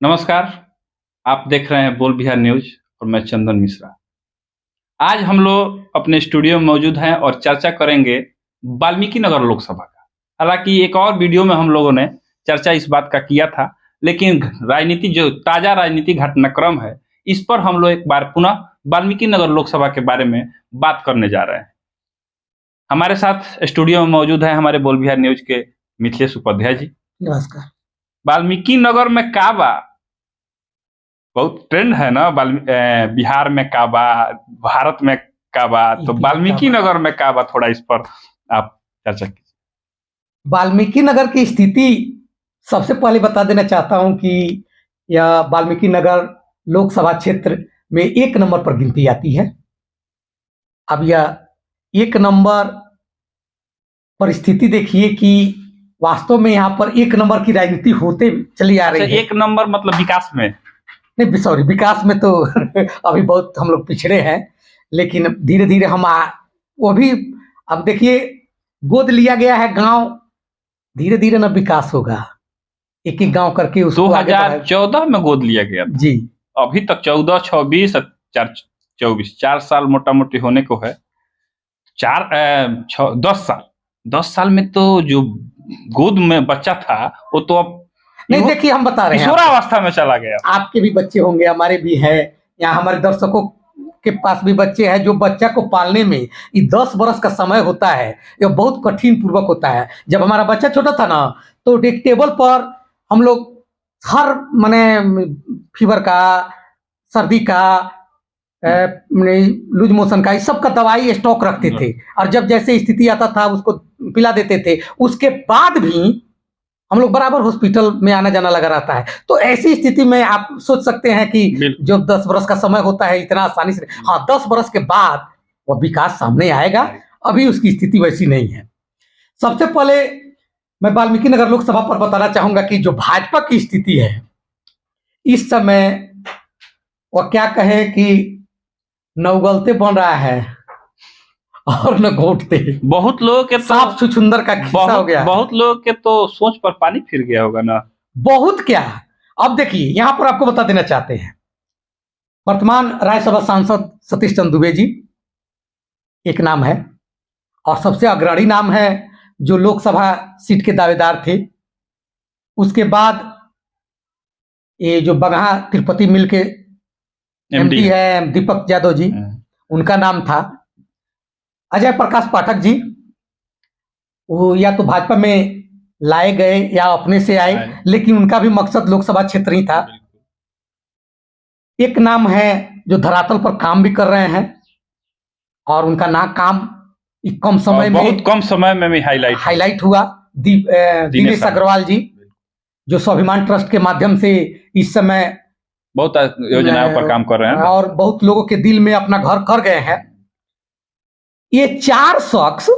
नमस्कार। आप देख रहे हैं बोल बिहार न्यूज और मैं चंदन मिश्रा। आज हम लोग अपने स्टूडियो में मौजूद हैं और चर्चा करेंगे वाल्मीकि नगर लोकसभा का। हालांकि एक और वीडियो में हम लोगों ने चर्चा इस बात का किया था, लेकिन राजनीति जो ताजा राजनीति घटनाक्रम है, इस पर हम लोग एक बार पुनः वाल्मीकि नगर लोकसभा के बारे में बात करने जा रहे हैं। हमारे साथ स्टूडियो में मौजूद है हमारे बोल बिहार न्यूज के मिथिलेश उपाध्याय जी। नमस्कार। वाल्मीकि नगर में काबा बहुत ट्रेंड है ना। बिहार में काबा, भारत में काबा, तो वाल्मीकि नगर में काबा, थोड़ा इस पर आप चर्चा कीजिए। वाल्मीकि नगर की स्थिति सबसे पहले बता देना चाहता हूं कि यह वाल्मीकि नगर लोकसभा क्षेत्र में 1 नंबर पर गिनती आती है। अब यह 1 नंबर पर स्थिति देखिए कि वास्तव में यहाँ पर 1 नंबर की राजनीति होते चली आ रही है। 1 नंबर मतलब विकास में नहीं, सॉरी, विकास में तो अभी बहुत हम लोग पिछड़े हैं, लेकिन धीरे धीरे हम वो भी अब देखिए गोद लिया गया है गांव, धीरे धीरे ना विकास होगा, एक एक गांव करके उसको 2014 में गोद लिया गया था जी। अभी तक 14, 26, 24 4 साल मोटा मोटी होने को है। 10 साल में तो जो गोद में बच्चा था वो तो अब नहीं, देखिए हम बता रहे हैं, किशोरावस्था में चला गया। आपके भी बच्चे होंगे, हमारे भी हैं, यहाँ हमारे दर्शकों के पास भी बच्चे हैं। जो बच्चा को पालने में ये 10 बरस का समय होता है, यह बहुत कठिन पूर्वक होता है। जब हमारा बच्चा छोटा था ना, तो एक टेबल पर हम लोग हर माने फीवर का, सर्दी का, लूज मोशन का, इस सब का दवाई स्टॉक रखते थे, और जब जैसे स्थिति आता था उसको पिला देते थे। उसके बाद भी हम लोग बराबर हॉस्पिटल में आना जाना लगा रहता है। तो ऐसी स्थिति में आप सोच सकते हैं कि जो 10 बरस का समय होता है इतना आसानी से, हाँ 10 बरस के बाद वह विकास सामने आएगा। अभी उसकी स्थिति वैसी नहीं है। सबसे पहले मैं वाल्मीकि नगर लोकसभा पर बताना चाहूंगा कि जो भाजपा की स्थिति है इस समय, वह क्या कहे कि न उगलते बन रहा है और न घोटते। बहुत लोगों के साफ छुछुंदर का खिस्सा हो गया। बहुत लोगों के तो सोच पर पानी फिर गया होगा ना। बहुत क्या। अब देखिए यहां पर आपको बता देना चाहते हैं, वर्तमान राज्यसभा सांसद सतीश चंद्र दुबे जी एक नाम है, और सबसे अग्रणी नाम है जो लोकसभा सीट के दावेदार थे। उसके बाद ये जो बगहा तिरुपति मिल के एमडी है दीपक यादव जी, उनका नाम था। अजय प्रकाश पाठक जी, वो या तो भाजपा में लाए गए या अपने से आए, लेकिन उनका भी मकसद लोकसभा क्षेत्र ही था। एक नाम है जो धरातल पर काम भी कर रहे हैं, और उनका ना काम कम समय में, बहुत कम समय में भी हाईलाइट हुआ। दिनेश अग्रवाल जी, जो स्वाभिमान ट्रस्ट के माध्यम से इस समय बहुत योजनाओं पर काम कर रहे हैं और बहुत लोगों के दिल में अपना घर कर गए हैं। ये 4 शख्स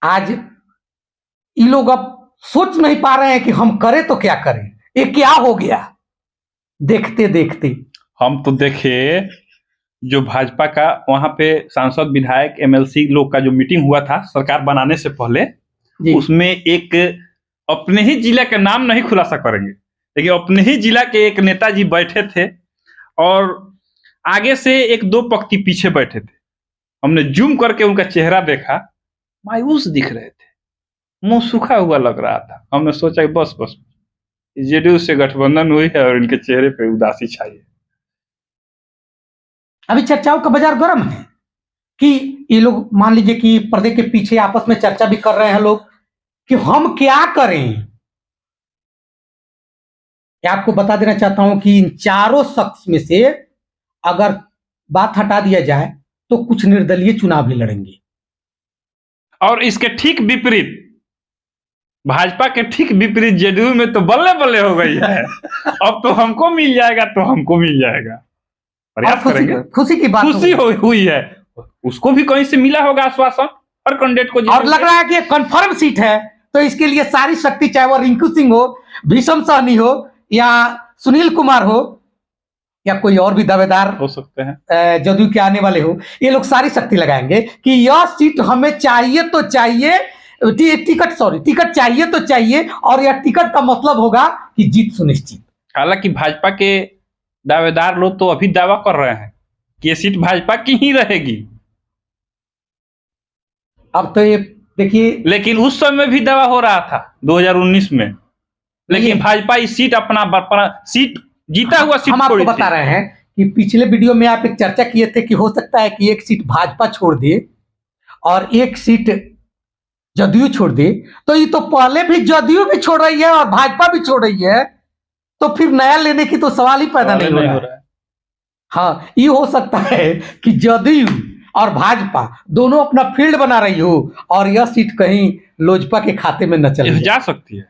आज ये लोग अब सोच नहीं पा रहे हैं कि हम करें तो क्या करें, ये क्या हो गया। देखते देखते हम तो देखे जो भाजपा का वहां पे सांसद विधायक एमएलसी लोग का जो मीटिंग हुआ था सरकार बनाने से पहले, उसमें एक अपने ही जिला का नाम नहीं खुलासा करेंगे, लेकिन अपने ही जिला के एक नेताजी बैठे थे और आगे से 1-2 पंक्ति पीछे बैठे थे। हमने जूम करके उनका चेहरा देखा, मायूस दिख रहे थे, मुंह सूखा हुआ लग रहा था। हमने सोचा कि बस जेडीयू से गठबंधन हुई है और इनके चेहरे पे उदासी छाई है। अभी चर्चाओं का बाजार गर्म है कि ये लोग मान लीजिए कि पर्दे के पीछे आपस में चर्चा भी कर रहे हैं लोग कि हम क्या करें। आपको बता देना चाहता हूं कि इन चारों शख्स में से अगर बात हटा दिया जाए तो कुछ निर्दलीय चुनाव भी लड़ेंगे, और इसके ठीक विपरीत भाजपा के ठीक विपरीत जेडीयू में तो बल्ले बल्ले हो गई है। अब तो हमको मिल जाएगा तो हमको मिल जाएगा, प्रयास करेंगे। खुशी की बात हुई है, उसको भी कहीं से मिला होगा आश्वासन हर कैंडिडेट को, और लग रहा है कि कंफर्म सीट है। तो इसके लिए सारी शक्ति, चाहे वो रिंकू सिंह हो, भीषम सहनी हो, या सुनील कुमार हो, या कोई और भी दावेदार हो सकते हैं जदयू के आने वाले हो, ये लोग सारी शक्ति लगाएंगे कि यह सीट हमें चाहिए तो चाहिए, टिकट चाहिए तो चाहिए, और यह टिकट का मतलब होगा कि जीत सुनिश्चित। हालांकि भाजपा के दावेदार लोग तो अभी दावा कर रहे हैं कि ये सीट भाजपा की ही रहेगी। अब तो ये देखिए, लेकिन उस समय भी दावा हो रहा था 2019 में, लेकिन भाजपा इस सीट अपना सीट जीता हुआ सीट हम आपको छोड़ी थी। बता रहे हैं कि पिछले वीडियो में आप एक चर्चा किए थे कि हो सकता है कि एक सीट भाजपा छोड़ दे और एक सीट जदयू छोड़ दे। तो ये तो पहले भी जदयू भी छोड़ रही है और भाजपा भी छोड़ रही है, तो फिर नया लेने की तो सवाल ही पैदा नहीं हो रहा है। हाँ, ये हो सकता है कि जदयू और भाजपा दोनों अपना फील्ड बना रही हो और यह सीट कहीं लोजपा के खाते में न चले जा सकती है।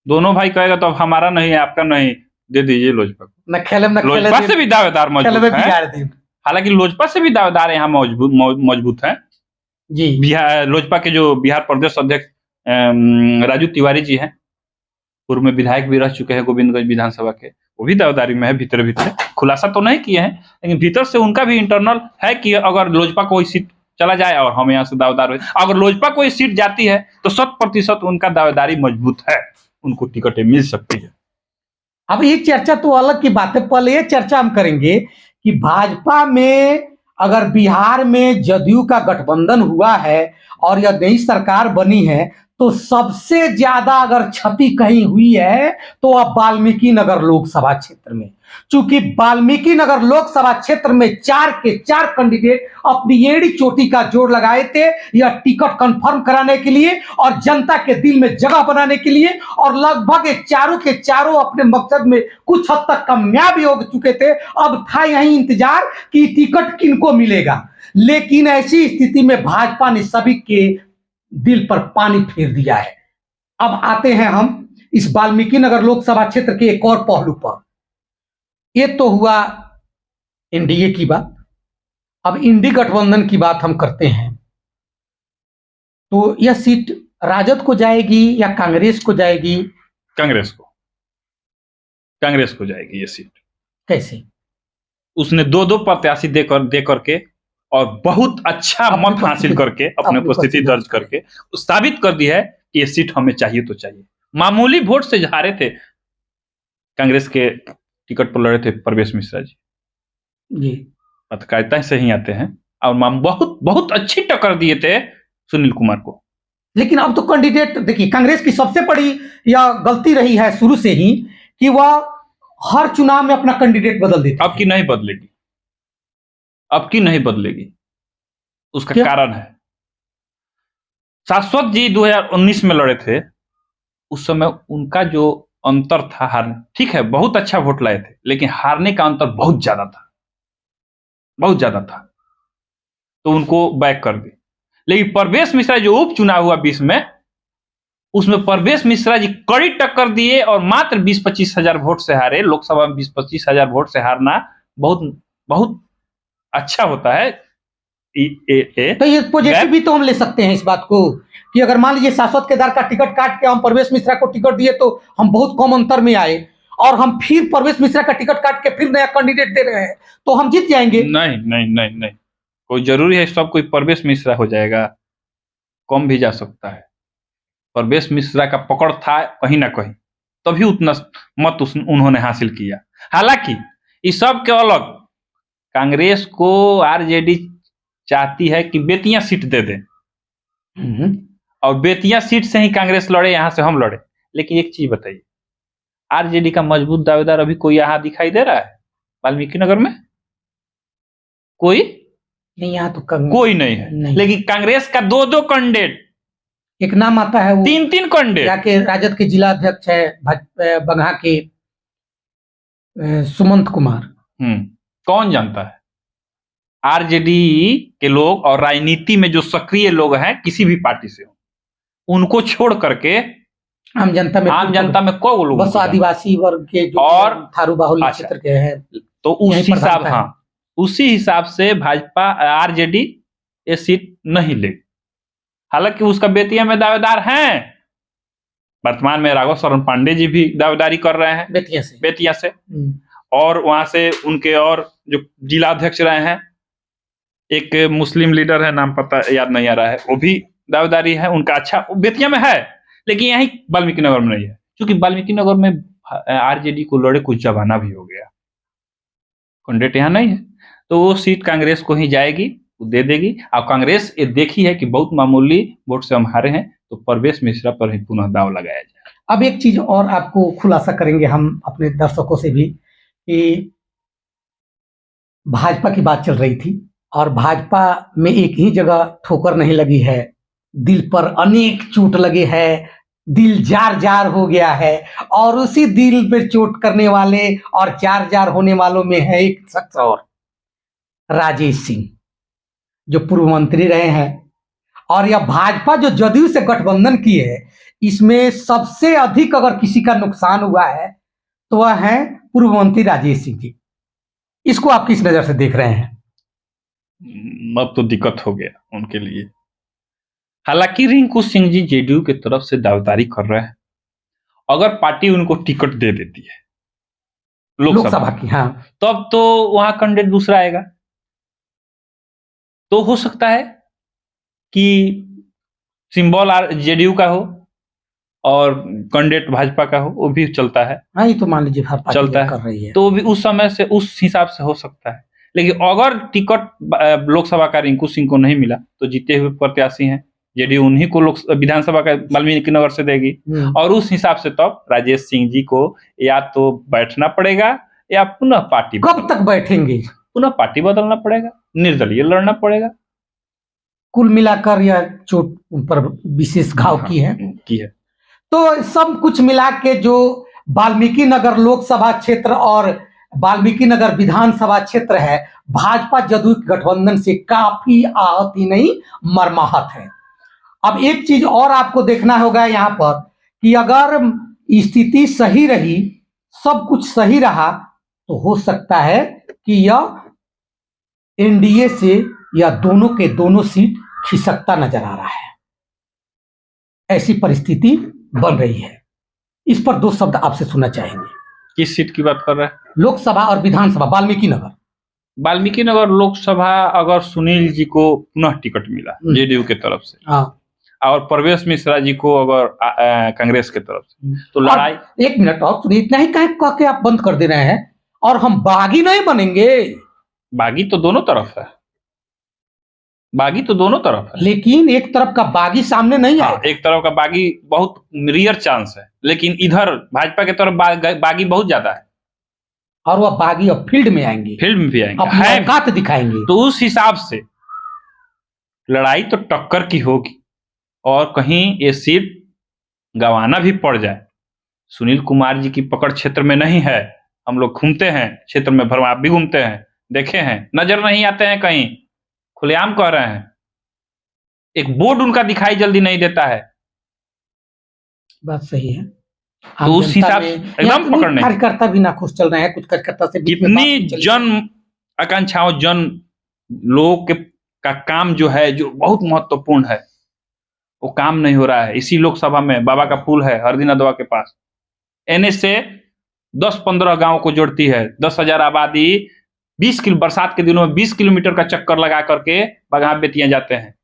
दोनों भाई कहेगा तो अब हमारा नहीं है, आपका नहीं, दे दीजिए लोजपा को। न खेले न खेले, लोजपा से भी दावेदार मजबूत हैं। हालांकि लोजपा से भी दावेदार यहाँ मजबूत हैं जी। बिहार लोजपा के जो बिहार प्रदेश अध्यक्ष राजू तिवारी जी हैं, पूर्व में विधायक भी रह चुके हैं गोविंदगंज विधानसभा के, वो भी दावेदारी में है। भीतर भीतर खुलासा तो नहीं किए हैं, लेकिन भीतर से उनका भी इंटरनल है कि अगर लोजपा कोई सीट चला जाए और हम यहाँ से दावेदार हुए, अगर लोजपा कोई सीट जाती है तो 100% उनका दावेदारी मजबूत है, उनको टिकटें मिल सकती है। अब ये चर्चा तो अलग की बात है, पहले ये चर्चा हम करेंगे कि भाजपा में अगर बिहार में जदयू का गठबंधन हुआ है और यह नई सरकार बनी है, तो सबसे ज्यादा अगर क्षति कहीं हुई है तो अब वाल्मीकि नगर लोकसभा क्षेत्र में। चूंकि वाल्मीकि नगर लोकसभा क्षेत्र में 4 के 4 कैंडिडेट अपनी एड़ी चोटी का जोर लगाए थे यह टिकट कंफर्म कराने के लिए और जनता के दिल में जगह बनाने के लिए, और लगभग चारों के चारों अपने मकसद में कुछ हद तक कामयाब हो चुके थे। अब था यही इंतजार कि टिकट किनको मिलेगा, लेकिन ऐसी स्थिति में भाजपा ने सभी के दिल पर पानी फेर दिया है। अब आते हैं हम इस वाल्मीकि नगर लोकसभा क्षेत्र के एक और पहलू पर। यह तो हुआ एनडीए की बात, अब इंडी गठबंधन की बात हम करते हैं। तो यह सीट राजद को जाएगी या कांग्रेस को जाएगी? कांग्रेस को जाएगी ये सीट। कैसे? उसने 2 प्रत्याशी देकर के और बहुत अच्छा मत हासिल करके अपने उपस्थिति दर्ज करके साबित कर दी है कि ये सीट हमें चाहिए तो चाहिए। मामूली वोट से हारे थे, कांग्रेस के टिकट पर लड़े थे परवेश मिश्रा जी, पत्रकारिता से ही आते हैं, और बहुत बहुत अच्छी टक्कर दिए थे सुनील कुमार को। लेकिन अब तो कैंडिडेट देखिए, कांग्रेस की सबसे बड़ी यह गलती रही है शुरू से ही कि वह हर चुनाव में अपना कैंडिडेट बदल देती। अब की नहीं बदलेगी, अब की नहीं बदलेगी। उसका कारण है, शाश्वत जी 2019 में लड़े थे, उस समय उनका जो अंतर था ठीक है बहुत अच्छा वोट लाए थे, लेकिन हारने का अंतर बहुत ज्यादा था, तो उनको बैक कर दी। लेकिन परवेश मिश्रा जो उपचुनाव हुआ 20 में, उसमें परवेश मिश्रा जी कड़ी टक्कर दिए और मात्र 20-25 हजार वोट से हारे। लोकसभा में 20-25 हजार वोट से हारना बहुत बहुत अच्छा होता है। तो ये पॉजिटिव भी तो हम ले सकते हैं इस बात को कि अगर मान लीजिए शाश्वत केदार का टिकट काट के हम परवेश मिश्रा को टिकट दिए तो हम बहुत कम अंतर में आए, और हम फिर परवेश मिश्रा का टिकट काट के फिर नया कैंडिडेट दे रहे हैं तो हम जीत जाएंगे। नहीं नहीं नहीं नहीं, कोई जरूरी है सब कोई परवेश मिश्रा हो जाएगा? कम भी जा सकता है। परवेश मिश्रा का पकड़ था कहीं ना कहीं, तभी उतना मत उन्होंने हासिल किया। हालांकि इस सब के अलग कांग्रेस को आरजेडी चाहती है कि बेतिया सीट दे दे, और बेतिया सीट से ही कांग्रेस लड़े, यहां से हम लड़े। लेकिन एक चीज बताइए, आरजेडी का मजबूत दावेदार अभी कोई यहां दिखाई दे रहा है वाल्मीकि नगर में? कोई नहीं, यहाँ तो कोई नहीं है। लेकिन कांग्रेस का 2 कैंडिडेट, एक नाम आता है, 3 कैंडिडेट, जाके राजद के जिला अध्यक्ष है बगहा के सुमंत कुमार। कौन जानता है? आरजेडी के लोग और राजनीति में जो सक्रिय लोग हैं किसी भी पार्टी से हो, उनको छोड़ करके आम जनता में कौन लोग, बस आदिवासी वर्ग के जो और थारू बाहुल्य क्षेत्र के हैं, तो उसी हिसाब से भाजपा आरजेडी ये सीट नहीं ले। हालांकि उसका बेतिया में दावेदार हैं, वर्तमान में राघव शरण पांडे जी भी दावेदारी कर रहे हैं बेतिया से। और वहां से उनके और जो जिला अध्यक्ष रहे हैं, एक मुस्लिम लीडर है, नाम पता याद नहीं आ रहा है, वो भी दावेदारी है उनका अच्छा बेतिया में है, लेकिन यहीं वाल्मीकि नगर में नहीं है, क्योंकि वाल्मीकि नगर में आरजेडी को लड़े कुछ जमाना भी हो गया, कैंडिडेट यहाँ नहीं है, तो वो सीट कांग्रेस को ही जाएगी, वो दे देगी। और कांग्रेस ये देखी है कि बहुत मामूली वोट से हम हारे हैं, तो परवेश मिश्रा पर ही पुनः दाव लगाया जाए। अब एक चीज और आपको खुलासा करेंगे हम अपने दर्शकों से भी कि भाजपा की बात चल रही थी और भाजपा में एक ही जगह ठोकर नहीं लगी है, दिल पर अनेक चोट लगे है, दिल जार जार हो गया है, और उसी दिल पे चोट करने वाले और जार जार होने वालों में है एक शख्स और, राजेश सिंह, जो पूर्व मंत्री रहे हैं। और यह भाजपा जो जदयू से गठबंधन की है, इसमें सबसे अधिक अगर किसी का नुकसान हुआ है तो वह है पूर्व मंत्री राजेश सिंह जी। इसको आप किस नजर से देख रहे हैं? अब तो दिक्कत हो गया उनके लिए। हालांकि रिंकू सिंह जी जेडीयू की तरफ से दावेदारी कर रहे हैं, अगर पार्टी उनको टिकट दे देती है लोकसभा की, हाँ, तब तो वहां कैंडिडेट दूसरा आएगा, तो हो सकता है कि सिंबल जेडीयू का हो और कैंडिडेट भाजपा का हो, वो भी चलता है। हाँ, ये तो मान लीजिए हर पार्टी चलता कर रही है, तो भी उस समय से उस हिसाब से हो सकता है। लेकिन अगर टिकट लोकसभा का रिंकू सिंह को नहीं मिला तो जीते हुए प्रत्याशी हैं, जेडीयू उन्हीं को विधानसभा का वाल्मीकि नगर से देगी, और उस हिसाब से तब राजेश सिंह जी को या तो बैठना पड़ेगा या पुनः पार्टी, कब तक बैठेंगे, पुनः पार्टी बदलना पड़ेगा, निर्दलीय लड़ना पड़ेगा। कुल मिलाकर यह चोट उन पर विशेष घाव की है। तो सब कुछ मिला के जो वाल्मीकि नगर लोकसभा क्षेत्र और वाल्मीकि नगर विधानसभा क्षेत्र है, भाजपा जदयू गठबंधन से काफी आहत ही नहीं मरमाहत है। अब एक चीज और आपको देखना होगा यहाँ पर कि अगर स्थिति सही रही, सब कुछ सही रहा, तो हो सकता है कि यह एनडीए से या दोनों के दोनों सीट खिसकता नजर आ रहा है। ऐसी परिस्थिति बन रही है। इस पर दो शब्द आपसे सुनना चाहेंगे। किस सीट की बात कर रहे हैं? लोकसभा और विधानसभा, वाल्मीकि नगर। वाल्मीकि नगर लोकसभा अगर सुनील जी को पुनः टिकट मिला जेडीयू के तरफ से, हाँ, और परवेश मिश्रा जी को अगर कांग्रेस के तरफ से, तो लड़ाई। एक मिनट और सुनिए, इतना ही कह के आप बंद कर दे रहे हैं, और हम बागी नहीं बनेंगे। बागी तो दोनों तरफ है, बागी तो दोनों तरफ है, लेकिन एक तरफ का बागी सामने नहीं है। एक तरफ का बागी बहुत रेयर चांस है, लेकिन इधर भाजपा की तरफ बागी बहुत ज्यादा है, और वह बागी अब फील्ड में आएंगे, फील्ड में भी आएंगे, अपनी औकात दिखाएंगे। तो उस हिसाब से लड़ाई तो टक्कर की होगी, और कहीं ये सीट गंवाना भी पड़ जाए। सुनील कुमार जी की पकड़ क्षेत्र में नहीं है, हम लोग घूमते हैं क्षेत्र में, भर आप भी घूमते हैं, देखे हैं, नजर नहीं आते हैं, कहीं खुलेआम कह रहे हैं, एक बोर्ड उनका दिखाई जल्दी नहीं देता है। बात सही है, तो उस हिसाब से एकदम पकड़ने, कार्यकर्ता भी नाखुश चल रहे हैं, कुछ कार्यकर्ता से कितनी जन आकांक्षाओं, जन लोग का काम जो है, जो बहुत महत्वपूर्ण है, वो काम नहीं हो रहा है। इसी लोकसभा में बाबा का पुल है हरदी नदवा के पास, एनएच से 10-15 गांव को जोड़ती है, 10,000 आबादी, 20 किलो बरसात के दिनों में 20 किलोमीटर का चक्कर लगा करके बगहा बेतियां जाते हैं,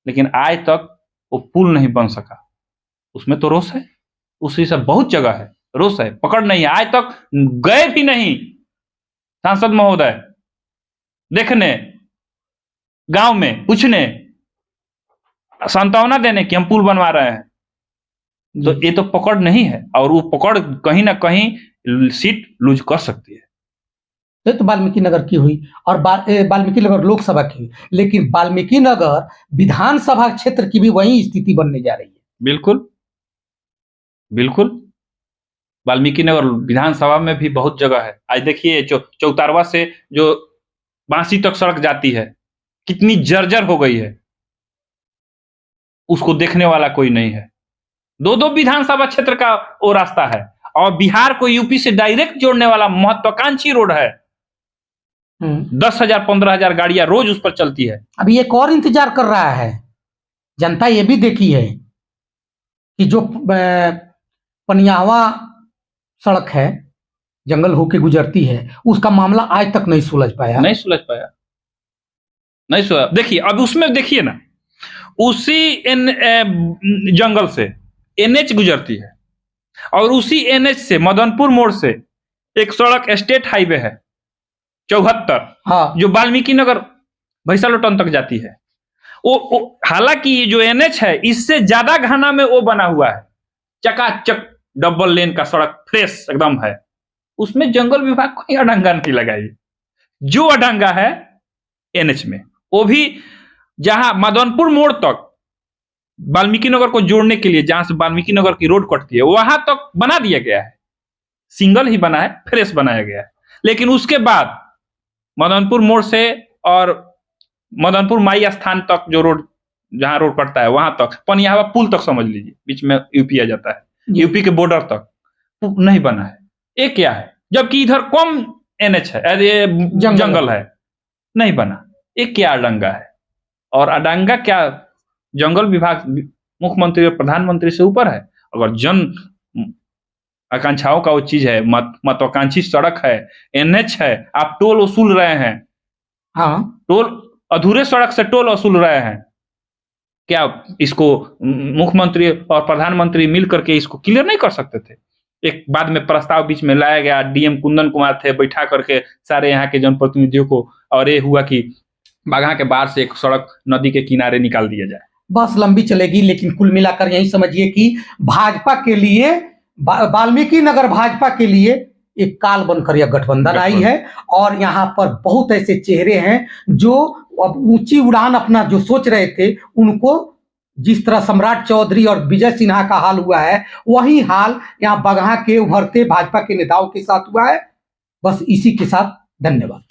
लेकिन आज तक वो पुल नहीं बन सका। उसमें तो रोष है, उसी से बहुत जगह है रोष है, पकड़ नहीं है, आज तक गए भी नहीं सांसद महोदय देखने, गांव में पूछने, सांत्वना देने कि हम पुल बनवा रहे हैं। तो ये तो पकड़ नहीं है, और वो पकड़ कहीं ना कहीं सीट लूज कर सकती है। तो वाल्मीकि नगर की हुई और वाल्मीकि नगर लोकसभा की, लेकिन वाल्मीकि नगर विधानसभा क्षेत्र की भी वही स्थिति बनने जा रही है। बिल्कुल बिल्कुल, वाल्मीकि नगर विधानसभा में भी बहुत जगह है। आज देखिए चौतारवा से जो बांसी तक सड़क जाती है, कितनी जर्जर हो गई है, उसको देखने वाला कोई नहीं है। 2-2 विधानसभा क्षेत्र का वो रास्ता है, और बिहार को यूपी से डायरेक्ट जोड़ने वाला महत्वाकांक्षी रोड है। 10,000-15,000 गाड़ियां रोज उस पर चलती है। अभी एक और इंतजार कर रहा है जनता, ये भी देखी है कि जो पनियावा सड़क है, जंगल होके गुजरती है, उसका मामला आज तक नहीं सुलझ पाया। देखिए अब उसमें देखिए ना, उसी जंगल से एनएच गुजरती है और उसी एनएच से मदनपुर मोड़ से एक सड़क स्टेट हाईवे है 74, हाँ जो वाल्मीकि नगर भैंसालोटन तक जाती है। वो हालांकि ये जो एनएच है इससे ज्यादा घना में वो बना हुआ है, चकाचक डबल लेन का सड़क फ्रेश एकदम है। उसमें जंगल विभाग कोई अडंगा नहीं लगाई। जो अडंगा है एनएच में, वो भी जहां मदनपुर मोड़ तक वाल्मीकि नगर को जोड़ने के लिए, जहां से वाल्मीकि नगर की रोड कटती है वहां तक बना दिया गया है, सिंगल ही बना है, फ्रेश बनाया गया है। लेकिन उसके बाद मदनपुर मोड़ से और मदनपुर माई स्थान तक जो रोड, जहां रोड कटता है वहां तक, पनियावा पुल तक समझ लीजिए, बीच में यूपी आ जाता है, यूपी के बॉर्डर तक नहीं बना है। ये क्या है, जबकि इधर कम एनएच है, जंगल है, नहीं बना। ये क्या अडंगा है? और अडंगा क्या जंगल विभाग मुख्यमंत्री और प्रधानमंत्री से ऊपर है? अगर जन आकांक्षाओं का वो चीज है, महत्वाकांक्षी सड़क है, एनएच है, आप टोल वसूल रहे हैं। हाँ, टोल अधूरे सड़क से टोल वसूल रहे हैं, क्या इसको मुख्यमंत्री और प्रधानमंत्री मिल करके इसको क्लियर नहीं कर सकते थे? एक बाद में प्रस्ताव बीच में लाया गया, डीएम कुंदन कुमार थे, बैठा करके सारे यहाँ के जनप्रतिनिधियों को, और ये हुआ कि बाघा के बाहर से एक सड़क नदी के किनारे निकाल दिया जाए। बस लंबी चलेगी, लेकिन कुल मिलाकर यही समझिए कि भाजपा के लिए, वाल्मीकि नगर भाजपा के लिए एक काल बनकर यह गठबंधन आई है। और यहाँ पर बहुत ऐसे चेहरे हैं जो अब ऊंची उड़ान अपना जो सोच रहे थे, उनको जिस तरह सम्राट चौधरी और विजय सिन्हा का हाल हुआ है, वही हाल यहाँ बगहा के उभरते भाजपा के नेताओं के साथ हुआ है। बस इसी के साथ धन्यवाद।